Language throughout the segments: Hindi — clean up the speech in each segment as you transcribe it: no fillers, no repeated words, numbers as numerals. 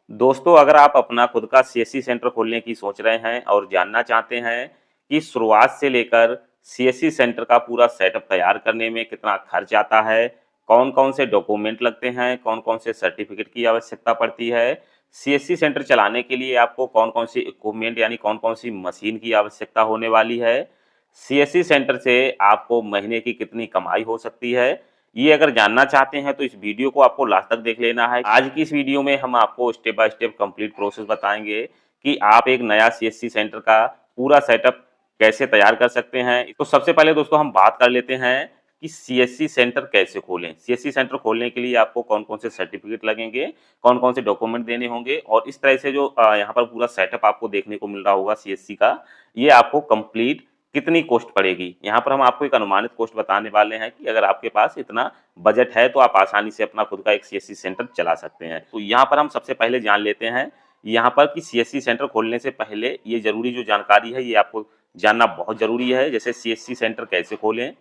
दोस्तों, अगर आप अपना खुद का सीएससी सेंटर खोलने की सोच रहे हैं और जानना चाहते हैं कि शुरुआत से लेकर सीएससी सेंटर का पूरा सेटअप तैयार करने में कितना खर्च आता है, कौन-कौन से डॉक्यूमेंट लगते हैं, कौन-कौन से सर्टिफिकेट की आवश्यकता पड़ती है, सीएससी सेंटर चलाने के लिए आपको कौन-कौन सी इक्विपमेंट यानी कौन-कौन सी मशीन की आवश्यकता होने वाली है, सीएससी सेंटर से आपको महीने की कितनी कमाई हो सकती है, ये अगर जानना चाहते हैं तो इस वीडियो को आपको लास्ट तक देख लेना है। आज की इस वीडियो में हम आपको step by step complete process बताएंगे कि आप एक नया सीएससी सेंटर का पूरा सेटअप कैसे तैयार कर सकते हैं। तो सबसे पहले दोस्तों हम बात कर लेते हैं कि सीएससी सेंटर कैसे खोलें। सीएससी सेंटर खोलने के लिए आपको कौन-कौन से सर्टिफिकेट लगेंगे, कौन-कौन से डॉक्यूमेंट देने होंगे और इस तरह से जो यहाँ पर पूरा सेटअप आपको देखने को मिल रहा होगा सीएससी का, ये आपको कंप्लीट कितनी कॉस्ट पड़ेगी? यहाँ पर हम आपको एक अनुमानित कॉस्ट बताने वाले हैं कि अगर आपके पास इतना बजट है तो आप आसानी से अपना खुद का एक सीएससी सेंटर चला सकते हैं। तो यहाँ पर हम सबसे पहले जान लेते हैं यहाँ पर कि सीएससी सेंटर खोलने से पहले ये ज़रूरी जो जानकारी है ये आपको जानना बहुत ज़रूरी है। जैसे सीएससी सेंटर कैसे खोलें,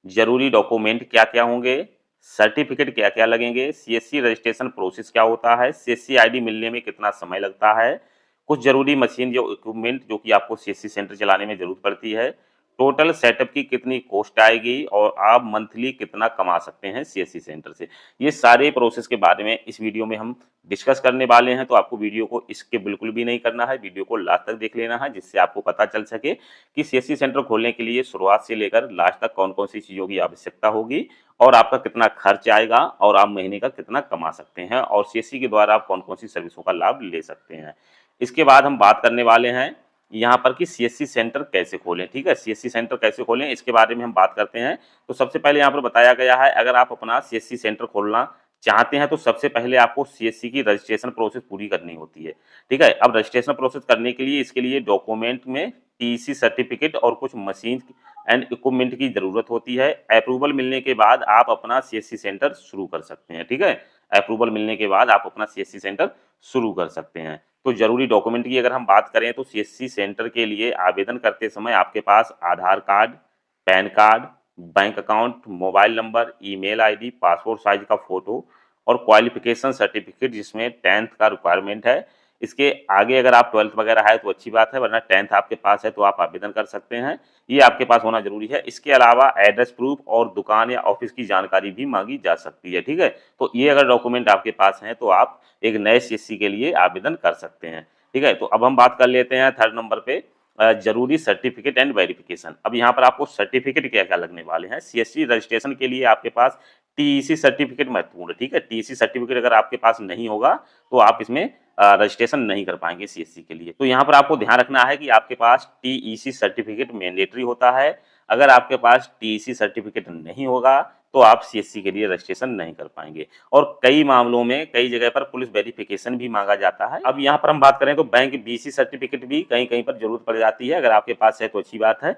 ज़रूरी डॉक्यूमेंट क्या-क्या होंगे, सर्टिफिकेट क्या-क्या लगेंगे, सीएससी रजिस्ट्रेशन प्रोसेस क्या होता है, सीएससी आईडी मिलने में कितना समय लगता है, कुछ ज़रूरी मशीन जो इक्विपमेंट जो कि आपको सीएससी सेंटर चलाने में ज़रूरत पड़ती है, टोटल सेटअप की कितनी कॉस्ट आएगी और आप मंथली कितना कमा सकते हैं सीएससी सेंटर से। ये सारे प्रोसेस के बारे में इस वीडियो में हम डिस्कस करने वाले हैं, तो आपको वीडियो को स्किप बिल्कुल भी नहीं करना है, वीडियो को लास्ट तक देख लेना है, जिससे आपको पता चल सके कि सीएससी सेंटर खोलने के लिए शुरुआत से लेकर लास्ट तक कौन-कौन सी चीज़ों की आवश्यकता होगी और आपका कितना खर्च आएगा और आप महीने का कितना कमा सकते हैं और सीएससी के द्वारा आप कौन-कौन सी सर्विसों का लाभ ले सकते हैं। इसके बाद हम बात करने वाले हैं यहाँ पर कि सीएससी सेंटर कैसे खोलें, ठीक है? सीएससी सेंटर कैसे खोलें, इसके बारे में हम बात करते हैं। तो सबसे पहले यहाँ पर बताया गया है, अगर आप अपना सीएससी सेंटर खोलना चाहते हैं, तो सबसे पहले आपको सीएससी की रजिस्ट्रेशन प्रोसेस पूरी करनी होती है, ठीक है? अब रजिस्ट्रेशन प्रोसेस करने के लिए इसके लिए डॉक्यूमेंट में टीसी सर्टिफिकेट और कुछ मशीन एंड इक्विपमेंट की ज़रूरत होती है। अप्रूवल मिलने के बाद आप अपना सीएससी सेंटर शुरू कर सकते हैं, ठीक है? अप्रूवल मिलने के बाद आप अपना सीएससी सेंटर शुरू कर सकते हैं। तो ज़रूरी डॉक्यूमेंट की अगर हम बात करें तो सीएससी सेंटर के लिए आवेदन करते समय आपके पास Aadhaar card, PAN card, bank account, mobile number, email ID, passport size का फ़ोटो और क्वालिफ़िकेशन सर्टिफ़िकेट जिसमें 10th का रिक्वायरमेंट है। इसके आगे अगर आप 12th वगैरह है तो अच्छी बात है, वरना 10th आपके पास है तो आप आवेदन कर सकते हैं। ये आपके पास होना ज़रूरी है। इसके अलावा एड्रेस प्रूफ़ और दुकान या ऑफ़िस की जानकारी भी माँगी जा सकती है, ठीक है? तो ये अगर डॉक्यूमेंट आपके पास हैं तो आप एक नए सीएससी के लिए आवेदन कर सकते हैं, ठीक है? तो अब हम बात कर लेते हैं 3rd नंबर पे ज़रूरी सर्टिफिकेट एंड वेरिफिकेशन। अब यहाँ पर आपको सर्टिफिकेट क्या-क्या लगने वाले हैं? सीएससी रजिस्ट्रेशन के लिए आपके पास टीईसी सर्टिफिकेट महत्वपूर्ण है, ठीक है? टीईसी सर्टिफिकेट अगर आपके पास नहीं होगा, तो आप इसमें रजिस्ट्रेशन नहीं कर पाएँगे सीएससी के लिए। तो यहाँ पर आपको ध्यान रखना है कि आपके पास टीईसी सर्टिफिकेट मैंडेटरी होता है। अगर आपके पास टीईसी सर्टिफिकेट नहीं होगा, तो आप सीएससी के लिए रजिस्ट्रेशन नहीं कर पाएँगे। और कई मामलों में कई जगह पर पुलिस वेरिफिकेशन भी माँगा जाता है। अब यहाँ पर हम बात करें तो बैंक बीसी सर्टिफिकेट भी कहीं-कहीं पर ज़रूरत पड़ जाती है, अगर आपके पास है तो अच्छी बात है।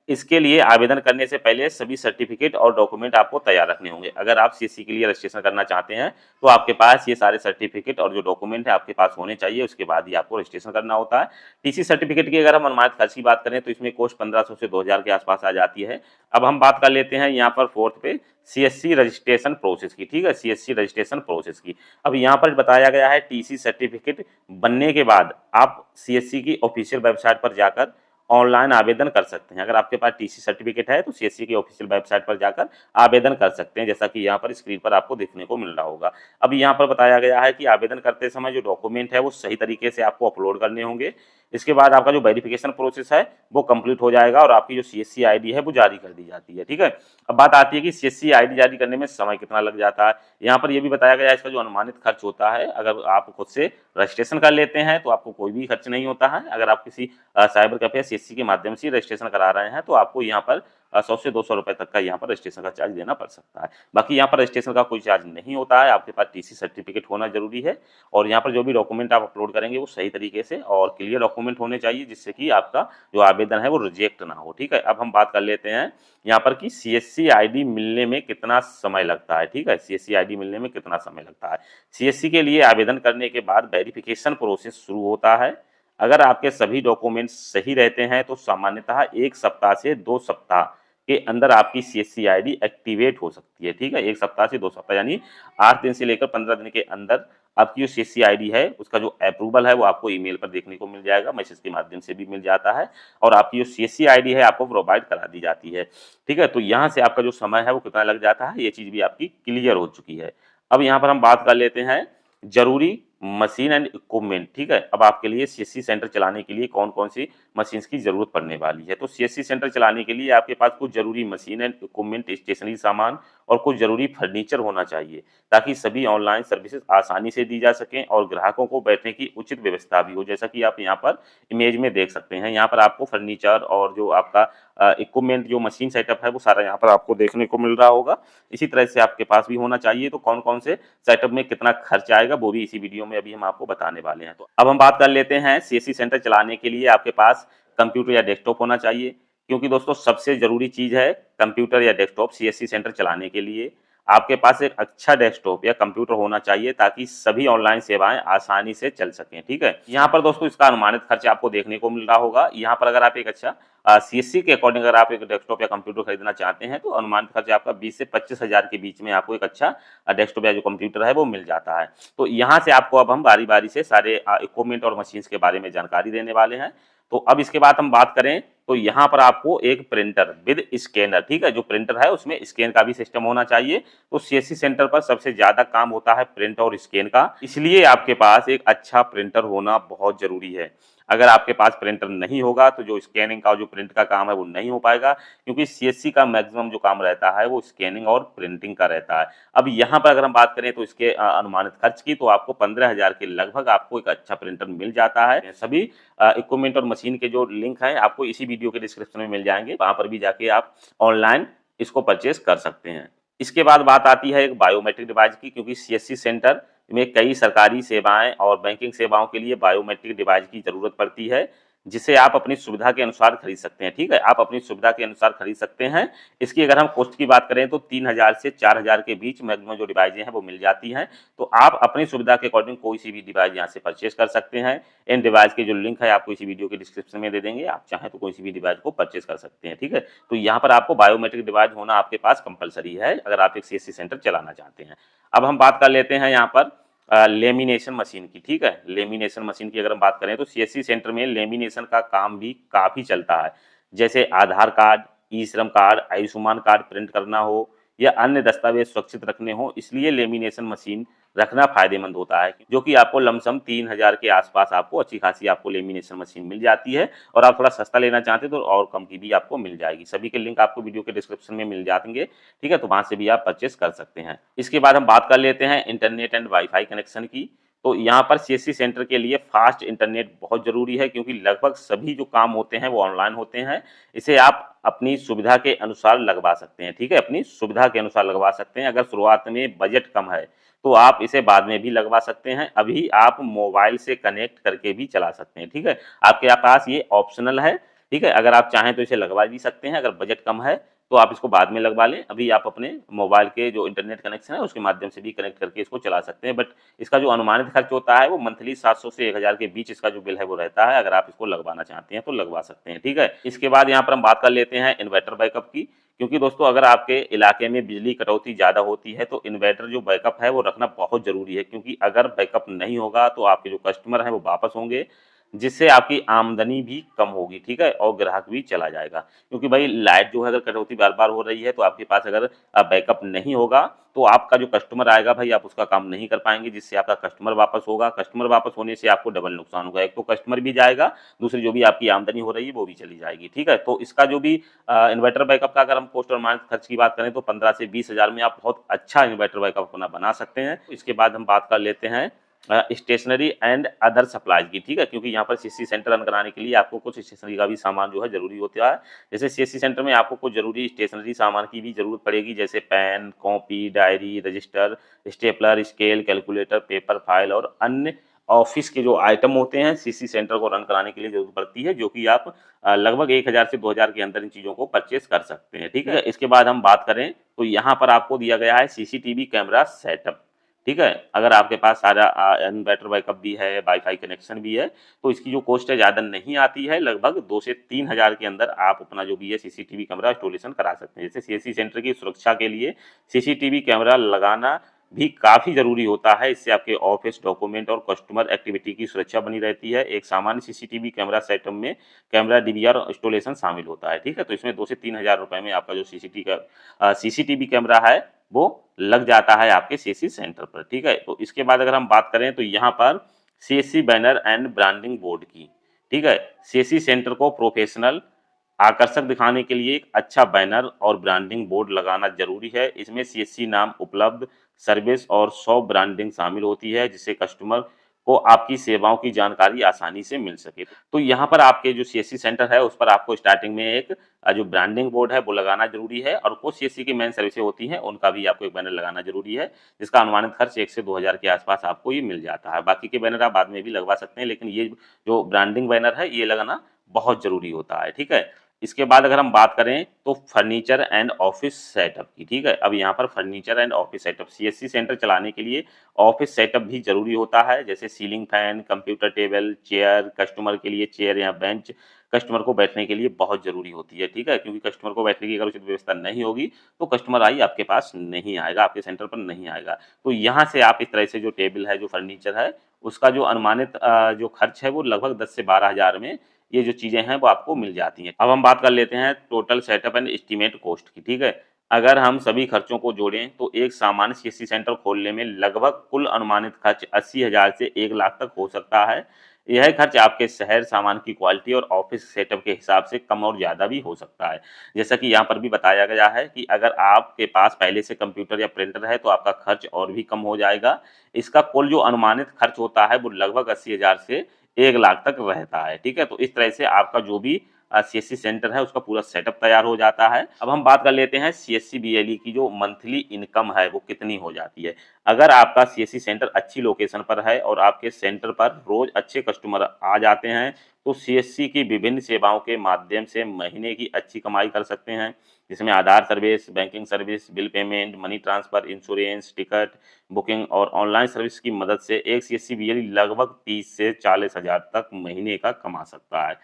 इसके लिए आवेदन करने से पहले सभी सर्टिफिकेट और डॉक्यूमेंट आपको तैयार रखने होंगे। अगर आप सीएससी के लिए रजिस्ट्रेशन करना चाहते हैं, तो आपके पास ये सारे सर्टिफिकेट और जो डॉक्यूमेंट है आपके पास होने चाहिए, उसके बाद ही आपको रजिस्ट्रेशन करना होता है। टीसी सर्टिफिकेट की अगर हम अनुमानित खर्च की बात करें, तो इसमें कॉस्ट 1500 से 2000 के आसपास आ जाती है। अब हम बात कर लेते हैं यहाँ पर 4th पे सीएससी रजिस्ट्रेशन प्रोसेस की, ठीक है? सीएससी रजिस्ट्रेशन प्रोसेस की। अब यहाँ पर बताया गया है टीसी सर्टिफिकेट बनने के बाद आप सीएससी की ऑफिशियल वेबसाइट पर जाकर ऑनलाइन आवेदन कर सकते हैं। अगर आपके पास टीसी सर्टिफिकेट है तो सीएससी की ऑफिशियल वेबसाइट पर जाकर आवेदन कर सकते हैं, जैसा कि यहाँ पर स्क्रीन पर आपको देखने को मिल रहा होगा। अब यहाँ पर बताया गया है कि आवेदन करते समय जो डॉक्यूमेंट है वो सही तरीके से आपको अपलोड करने होंगे। इसके बाद आपका जो वेरिफिकेशन प्रोसेस है वो कंप्लीट हो जाएगा और आपकी जो सीएससी आईडी है वो जारी कर दी जाती है, ठीक है? अब बात आती है कि सीएससी आईडी जारी करने में समय कितना लग जाता है। यहाँ पर ये भी बताया गया है इसका जो अनुमानित खर्च होता है, अगर आप खुद से रजिस्ट्रेशन कर लेते हैं तो आपको कोई भी खर्च नहीं होता है। अगर आप किसी साइबर कैफे सीएससी के माध्यम से रजिस्ट्रेशन करा रहे हैं तो आपको यहाँ पर 100 से 200 रुपए तक का यहाँ पर रजिस्ट्रेशन का चार्ज देना पड़ सकता है। बाकी यहाँ पर रजिस्ट्रेशन का कोई चार्ज नहीं होता है, आपके पास टीसी सर्टिफिकेट होना ज़रूरी है और यहाँ पर जो भी डॉक्यूमेंट आप अपलोड करेंगे वो सही तरीके से और क्लियर डॉक्यूमेंट होने चाहिए, जिससे कि आपका जो आवेदन है वो रिजेक्ट ना हो, ठीक है? अब हम बात कर लेते हैं यहाँ पर कि सीएससी आईडी मिलने में कितना समय लगता है, ठीक है? सीएससी आईडी मिलने में कितना समय लगता है। सीएससी के लिए आवेदन करने के बाद वेरिफिकेशन प्रोसेस शुरू होता है। अगर आपके सभी डॉक्यूमेंट्स सही रहते हैं तो सामान्यतः 1 सप्ताह से 2 सप्ताह के अंदर आपकी सीएससी आईडी एक्टिवेट हो सकती है, ठीक है? 1 सप्ताह से 2 सप्ताह यानी 8 दिन से लेकर 15 दिन के अंदर आपकी जो सीएससी आईडी है उसका जो अप्रूवल है वो आपको ईमेल पर देखने को मिल जाएगा, मैसेज के माध्यम से भी मिल जाता है और आपकी जो सीएससी आईडी है आपको प्रोवाइड करा दी जाती है। ठीक है, तो यहाँ से आपका जो समय है वो कितना लग जाता है, ये चीज़ भी आपकी क्लियर हो चुकी है। अब यहाँ पर हम बात कर लेते हैं जरूरी मशीन एंड इक्विपमेंट। ठीक है, अब आपके लिए सीएससी सेंटर चलाने के लिए कौन कौन सी मशीन्स की जरूरत पड़ने वाली है। तो सीएससी सेंटर चलाने के लिए आपके पास कुछ जरूरी मशीन एंड इक्विपमेंट, स्टेशनरी सामान और कुछ जरूरी फर्नीचर होना चाहिए, ताकि सभी ऑनलाइन सर्विसेज आसानी से दी जा सकें और ग्राहकों को बैठने की उचित व्यवस्था भी हो। जैसा कि आप यहाँ पर इमेज में देख सकते हैं, यहाँ पर आपको फर्नीचर और जो आपका इक्विपमेंट जो मशीन सेटअप है वो सारा यहाँ पर आपको देखने को मिल रहा होगा। इसी तरह से आपके पास भी होना चाहिए। तो कौन कौन से सेटअप में कितना खर्च आएगा वो भी इसी वीडियो में अभी हम आपको बताने वाले हैं। तो अब हम बात कर लेते हैं, सीएससी सेंटर चलाने के लिए आपके पास कंप्यूटर या डेस्कटॉप होना चाहिए, क्योंकि दोस्तों सबसे जरूरी चीज है कंप्यूटर या डेस्कटॉप सीएससी सेंटर चलाने के लिए। आपके पास एक अच्छा डेस्कटॉप या कंप्यूटर होना चाहिए ताकि सभी ऑनलाइन सेवाएं आसानी से चल सकें। ठीक है, यहाँ पर दोस्तों इसका अनुमानित खर्च आपको देखने को मिल रहा होगा। यहाँ पर अगर आप एक अच्छा सीएससी के अकॉर्डिंग अगर आप एक डेस्कटॉप या कंप्यूटर खरीदना चाहते हैं तो अनुमानित खर्च आपका 20 से 25 हजार के बीच में आपको एक अच्छा डेस्कटॉप या जो कंप्यूटर है वो मिल जाता है। तो यहाँ से आपको अब हम बारी बारी से सारे इक्विपमेंट और मशीन्स के बारे में जानकारी देने वाले हैं। तो अब इसके बाद हम बात करें तो यहाँ पर आपको एक प्रिंटर विद स्कैनर, ठीक है, जो प्रिंटर है उसमें स्कैन का भी सिस्टम होना चाहिए। तो सीएससी सेंटर पर सबसे ज्यादा काम होता है प्रिंट और स्कैन का, इसलिए आपके पास एक अच्छा प्रिंटर होना बहुत जरूरी है। अगर आपके पास प्रिंटर नहीं होगा तो जो स्कैनिंग का जो प्रिंट का काम है वो नहीं हो पाएगा, क्योंकि सीएससी का मैक्सिमम जो काम रहता है वो स्कैनिंग और प्रिंटिंग का रहता है। अब यहाँ पर अगर हम बात करें तो इसके अनुमानित खर्च की, तो आपको 15,000 के लगभग आपको एक अच्छा प्रिंटर मिल जाता है। सभी इक्विपमेंट और मशीन के जो लिंक हैं आपको इसी वीडियो के डिस्क्रिप्शन में मिल जाएंगे, वहां पर भी जाके आप ऑनलाइन इसको परचेज कर सकते हैं। इसके बाद बात आती है एक बायोमेट्रिक डिवाइस की, क्योंकि सीएससी सेंटर में कई सरकारी सेवाएं और बैंकिंग सेवाओं के लिए बायोमेट्रिक डिवाइस की जरूरत पड़ती है, जिसे आप अपनी सुविधा के अनुसार खरीद सकते हैं। ठीक है, आप अपनी सुविधा के अनुसार खरीद सकते हैं। इसकी अगर हम कॉस्ट की बात करें तो 3,000 से 4,000 के बीच मैक्सिमम जो डिवाइसें हैं वो मिल जाती हैं। तो आप अपनी सुविधा के अकॉर्डिंग कोई सी भी डिवाइस यहाँ से परचेज कर सकते हैं। इन डिवाइस के जो लिंक है आपको इसी वीडियो के डिस्क्रिप्शन में दे देंगे, आप चाहें तो कोई सी भी डिवाइस को परचेज कर सकते हैं। ठीक है, तो यहाँ पर आपको बायोमेट्रिक डिवाइस होना आपके पास कंपलसरी है अगर आप एक सीएससी सेंटर चलाना चाहते हैं। अब हम बात कर लेते हैं यहाँ पर लेमिनेशन मशीन की। ठीक है, लेमिनेशन मशीन की अगर हम बात करें तो सीएससी सेंटर में लेमिनेशन का काम भी काफी चलता है। जैसे आधार कार्ड, ई श्रम कार्ड, आयुष्मान कार्ड प्रिंट करना हो या अन्य दस्तावेज सुरक्षित रखने हो, इसलिए लेमिनेशन मशीन रखना फायदेमंद होता है, जो कि आपको लमसम 3,000 के आसपास आपको अच्छी खासी आपको लेमिनेशन मशीन मिल जाती है। और आप थोड़ा सस्ता लेना चाहते हैं तो और कम की भी आपको मिल जाएगी। सभी के लिंक आपको वीडियो के डिस्क्रिप्शन में मिल जाएंगे। ठीक है, तो वहां से भी आप परचेस कर सकते हैं। इसके बाद हम बात कर लेते हैं इंटरनेट एंड वाईफाई कनेक्शन की। तो यहाँ पर सीएससी सेंटर के लिए फास्ट इंटरनेट बहुत जरूरी है, क्योंकि लगभग सभी जो काम होते हैं वो ऑनलाइन होते हैं। इसे आप अपनी सुविधा के अनुसार लगवा सकते हैं। ठीक है, अपनी सुविधा के अनुसार लगवा सकते हैं। अगर शुरुआत में बजट कम है तो आप इसे बाद में भी लगवा सकते हैं, अभी आप मोबाइल से कनेक्ट करके भी चला सकते हैं। ठीक है, आपके पास ये ऑप्शनल है। ठीक है, अगर आप चाहें तो इसे लगवा भी सकते हैं, अगर बजट कम है तो आप इसको बाद में लगवा लें। अभी आप अपने मोबाइल के जो इंटरनेट कनेक्शन है उसके माध्यम से भी कनेक्ट करके इसको चला सकते हैं। बट इसका जो अनुमानित खर्च होता है वो मंथली 700 से 1,000 के बीच इसका जो बिल है वो रहता है। अगर आप इसको लगवाना चाहते हैं तो लगवा सकते हैं। ठीक है, इसके बाद यहाँ पर हम बात कर लेते हैं इन्वर्टर बैकअप की, क्योंकि दोस्तों अगर आपके इलाके में बिजली कटौती ज़्यादा होती है तो इन्वर्टर जो बैकअप है वो रखना बहुत ज़रूरी है, क्योंकि अगर बैकअप नहीं होगा तो आपके जो कस्टमर हैं वो वापस होंगे, जिससे आपकी आमदनी भी कम होगी। ठीक है, और ग्राहक भी चला जाएगा, क्योंकि भाई लाइट जो है अगर कटौती बार बार हो रही है तो आपके पास अगर बैकअप नहीं होगा तो आपका जो कस्टमर आएगा भाई आप उसका काम नहीं कर पाएंगे, जिससे आपका कस्टमर वापस होगा। कस्टमर वापस होने से आपको डबल नुकसान होगा, एक तो कस्टमर भी जाएगा, दूसरी जो भी आपकी आमदनी हो रही है वो भी चली जाएगी। ठीक है, तो इसका जो भी इन्वर्टर बैकअप का अगर हम कॉस्ट और मानक खर्च की बात करें तो 15 से 20,000 में आप बहुत अच्छा इन्वर्टर बैकअप अपना बना सकते हैं। इसके बाद हम बात कर लेते हैं स्टेशनरी एंड अदर सप्लाईज की। ठीक है, क्योंकि यहाँ पर सीएससी सेंटर रन कराने के लिए आपको कुछ स्टेशनरी का भी सामान जो है जरूरी होता है। जैसे सीएससी सेंटर में आपको कुछ जरूरी स्टेशनरी सामान की भी जरूरत पड़ेगी, जैसे pen, copy, diary, register, stapler, scale, calculator, paper, file और अन्य ऑफिस के जो आइटम होते हैं सीएससी सेंटर को रन कराने के लिए जरूरत पड़ती है, जो कि आप लगभग 1,000 से 2,000 के अंदर इन चीज़ों को परचेस कर सकते हैं। ठीक है, इसके बाद हम बात करें तो यहाँ पर आपको दिया गया है सीसीटीवी कैमरा सेटअप। ठीक है, अगर आपके पास सारा इन्वर्टर बैकअप भी है, वाईफाई कनेक्शन भी है, तो इसकी जो कॉस्ट है ज़्यादा नहीं आती है, लगभग 2 से 3,000 के अंदर आप अपना जो भी है सीसीटीवी कैमरा इंस्टॉलेशन करा सकते हैं। जैसे सीएससी सेंटर की सुरक्षा के लिए सीसीटीवी कैमरा लगाना भी काफ़ी ज़रूरी होता है। इससे आपके ऑफ़िस डॉक्यूमेंट और कस्टमर एक्टिविटी की सुरक्षा बनी रहती है। एक सामान्य सीसीटीवी कैमरा सेटअप में कैमरा डीवीआर इंस्टॉलेशन शामिल होता है, ठीक है? तो इसमें 2 से 3 हज़ार रुपए में आपका जो सीसीटीवी कैमरा है, वो लग जाता है आपके सीएससी सेंटर पर, ठीक है? तो इसके बाद अगर हम बात करें तो यहाँ पर CSC banner and branding board की, ठीक है? सीएससी सेंटर को प्रोफ़ेशनल आकर्षक दिखाने के लिए एक अच्छा बैनर और ब्रांडिंग बोर्ड लगाना ज़रूरी है। इसमें सीएससी नाम, उपलब्ध सर्विस और सॉफ्ट ब्रांडिंग शामिल होती है, जिससे कस्टमर को आपकी सेवाओं की जानकारी आसानी से मिल सके। तो यहाँ पर आपके जो सीएससी सेंटर है, उस पर आपको स्टार्टिंग में एक जो ब्रांडिंग बोर्ड है, वो लगाना ज़रूरी है और कुछ सीएससी की मेन सर्विसें होती हैं, उनका भी आपको एक बैनर लगाना ज़रूरी है, जिसका अनुमानित खर्च 1 से 2,000 के आसपास आपको ये मिल जाता है। बाकी के बैनर आप बाद में भी लगवा सकते हैं, लेकिन ये जो ब्रांडिंग बैनर है, ये लगाना बहुत ज़रूरी होता है, ठीक है? इसके बाद अगर हम बात करें तो फर्नीचर एंड ऑफिस सेटअप की, ठीक है? अब यहाँ पर furniture and office setup CSC centre चलाने के लिए ऑफिस सेटअप भी ज़रूरी होता है, जैसे ceiling fan, computer table, chair, customer के लिए चेयर या बेंच, कस्टमर को बैठने के लिए बहुत ज़रूरी होती है, ठीक है? क्योंकि कस्टमर को बैठने की अगर उचित व्यवस्था नहीं होगी, तो कस्टमर आपके पास नहीं आएगा, आपके सेंटर पर नहीं आएगा। तो यहाँ से आप इस तरह से जो टेबल है, जो फर्नीचर है, उसका जो अनुमानित जो खर्च है, वो लगभग 10 से 12 हज़ार में ये जो चीज़ें हैं वो आपको मिल जाती हैं। अब हम बात कर लेते हैं total setup and estimate cost की, ठीक है? अगर हम सभी खर्चों को जोड़ें तो एक सामान्य सीएससी सेंटर खोलने में लगभग कुल अनुमानित खर्च 80,000 से 1 लाख तक हो सकता है। यह खर्च आपके शहर, सामान की क्वालिटी और ऑफिस सेटअप के हिसाब से कम और ज़्यादा भी हो सकता है। जैसा कि यहाँ पर भी बताया गया है कि अगर आपके पास पहले से कंप्यूटर या प्रिंटर है तो आपका खर्च और भी कम हो जाएगा। इसका कुल जो अनुमानित खर्च होता है वो लगभग 80,000 से 1 लाख तक रहता है, ठीक है? तो इस तरह से आपका जो भी सीएससी सेंटर है उसका पूरा सेटअप तैयार हो जाता है। अब हम बात कर लेते हैं सीएससी बीएलई की जो मंथली इनकम है वो कितनी हो जाती है। अगर आपका सीएससी सेंटर अच्छी लोकेशन पर है और आपके सेंटर पर रोज़ अच्छे कस्टमर आ जाते हैं, तो सीएससी की विभिन्न सेवाओं के माध्यम से महीने की अच्छी कमाई कर सकते हैं, जिसमें Aadhaar service, banking service, bill payment, money transfer, insurance, ticket booking और ऑनलाइन सर्विस की मदद से एक सीएससी बीएलई लगभग 30 से 40 हज़ार तक महीने का कमा सकता है।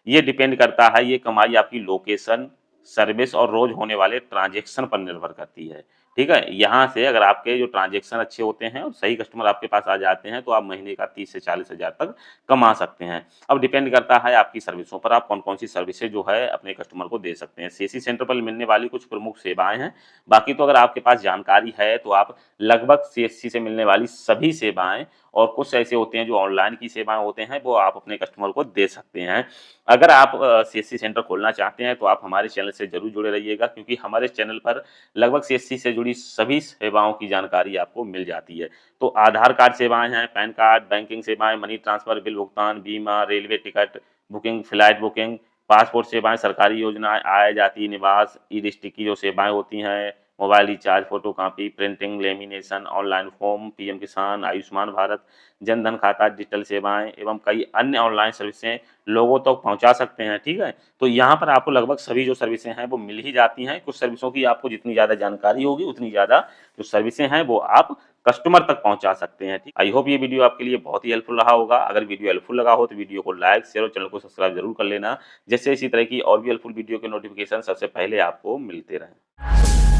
ये डिपेंड करता है, ये कमाई आपकी लोकेशन, सर्विस और रोज़ होने वाले ट्रांज़ैक्शन पर निर्भर करती है, ठीक है? यहाँ से अगर आपके जो ट्रांज़ैक्शन अच्छे होते हैं और सही कस्टमर आपके पास आ जाते हैं, तो आप महीने का 30 से 40 हज़ार तक कमा सकते हैं। अब डिपेंड करता है आपकी सर्विसों पर, आप कौन-कौन सी सर्विसेज़ जो है अपने कस्टमर को दे सकते हैं। सीएससी सेंटर पर मिलने वाली कुछ प्रमुख सेवाएँ हैं, बाकी तो अगर आपके पास जानकारी है, तो आप लगभग सीएससी से मिलने वाली सभी सेवाएँ और कुछ ऐसे होते हैं जो ऑनलाइन की सेवाएँ होते हैं, वो आप अपने कस्टमर को दे सकते हैं। अगर आप सीएससी सेंटर खोलना चाहते हैं, तो आप हमारे चैनल से ज़रूर जुड़े रहिएगा क्योंकि हमारे चैनल पर लगभग सीएससी से जुड़ी सभी सेवाओं की जानकारी आपको मिल जाती है। तो आधार कार्ड सेवाएँ हैं, पैन कार्ड, बैंकिंग सेवाएँ, मनी ट्रांसफ़र, बिल भुगतान, बीमा, railway ticket booking, flight booking, passport सेवाएँ, सरकारी योजनाएँ, आय, जाति, निवास, ई-डिस्ट्रिक्ट की जो सेवाएँ होती हैं, mobile recharge, photocopy, printing, lamination, online form, PM किसान, आयुष्मान भारत, जन धन खाता, डिजिटल सेवाएँ एवं कई अन्य ऑनलाइन सर्विसें लोगों तक पहुँचा सकते हैं, ठीक है? तो यहाँ पर आपको लगभग सभी जो सर्विसें हैं वो मिल ही जाती हैं। कुछ सर्विसों की आपको जितनी ज़्यादा जानकारी होगी, उतनी ज़्यादा जो सर्विसें हैं वो आप कस्टमर तक पहुँचा सकते हैं, ठीक। आई होप ये वीडियो आपके लिए बहुत ही हेल्पफुल रहा होगा। अगर वीडियो हेल्पफुल लगा हो तो वीडियो को लाइक, शेयर और चैनल को सब्सक्राइब ज़रूर कर लेना, जिससे इसी तरह की और भी हेल्पफुल वीडियो के नोटिफ़िकेशन सबसे पहले आपको मिलते रहें।